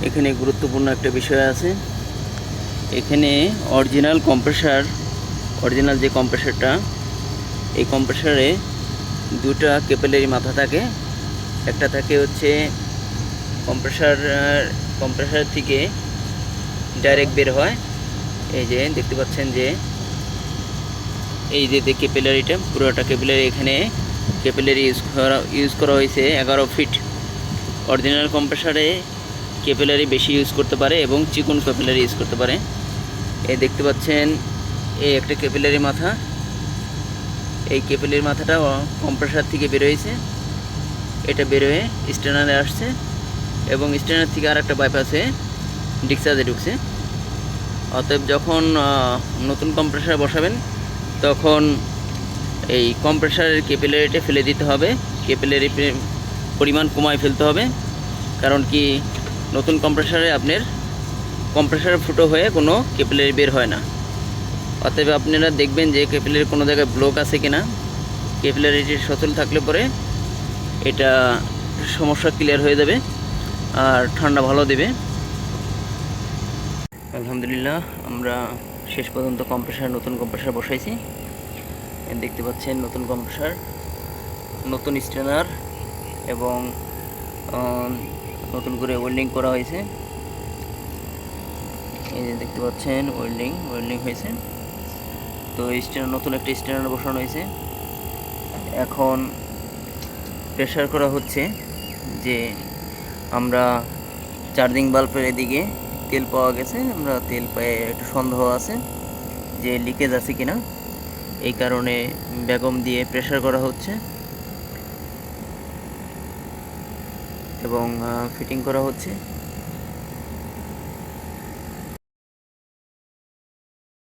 এখানে গুরুত্বপূর্ণ একটা বিষয় আছে। এখানে অরিজিনাল যে কম্প্রেসারটা, এই কম্প্রেসারে দুটা ক্যাপিলারি মাথা থাকে। একটা থাকে হচ্ছে কম্প্রেসার থেকে ডাইরেক্ট বের হয়। এই যে দেখতে পাচ্ছেন যে এই যে ক্যাপিলারিটা, পুরোটা ক্যাপিলারি, এখানে ক্যাপিলারি ইউজ করা হয়েছে 11 ফিট। অরিজিনাল কম্প্রেসারে ক্যাপিলারি বেশি ইউজ করতে পারে এবং চিকন ক্যাপিলারি ইউজ করতে পারে। এই দেখতে পাচ্ছেন এই একটা ক্যাপিলারি মাথা, এই ক্যাপিলারি মাথাটা কম্প্রেসার থেকে বের হয়েছে, এটা বের হয়ে স্টেনারে আসছে এবং স্টেনার থেকে আর একটা বাইপাসে ডিসচার্জে ঢুকছে। অতএব যখন নতুন কম্প্রেসার বসাবেন তখন এই কম্প্রেসারের ক্যাপিলারিটা ফেলে দিতে হবে, ক্যাপিলারি পরিমাণ কমায় ফেলতে হবে। কারণ কি, নতুন কম্প্রেসারে আপনার কম্প্রেসার ফুটো হয়ে কোনো ক্যাপিলারি বের হয় না। অতএব আপনারা দেখবেন যে ক্যাপিলারি কোনো জায়গায় ব্লক আছে কিনা। ক্যাপিলারিটি সচল থাকলে পরে এটা সমস্যা ক্লিয়ার হয়ে যাবে আর ঠান্ডা ভালো দেবে। আলহামদুলিল্লাহ, আমরা শেষ পর্যন্ত নতুন কম্প্রেসার বসাইছি। দেখতে পাচ্ছেন নতুন কম্প্রেসার, নতুন স্টেনার এবং নতুন করে ওয়েল্ডিং করা হয়েছে। এই যে দেখতে পাচ্ছেন ওয়েল্ডিং হয়েছে। তো নতুন একটা স্টেনার বসানো হয়েছে। এখন প্রেসার করা হচ্ছে যে আমরা চার্জিং বাল্বের এদিকে তেল পাওয়া গেছে, আমরা তেল পেয়ে একটু সন্দেহ আছে যে লিকেজ আছে কিনা, এই কারণে বেগম দিয়ে প্রেসার করা হচ্ছে এবং ফিটিং করা হচ্ছে।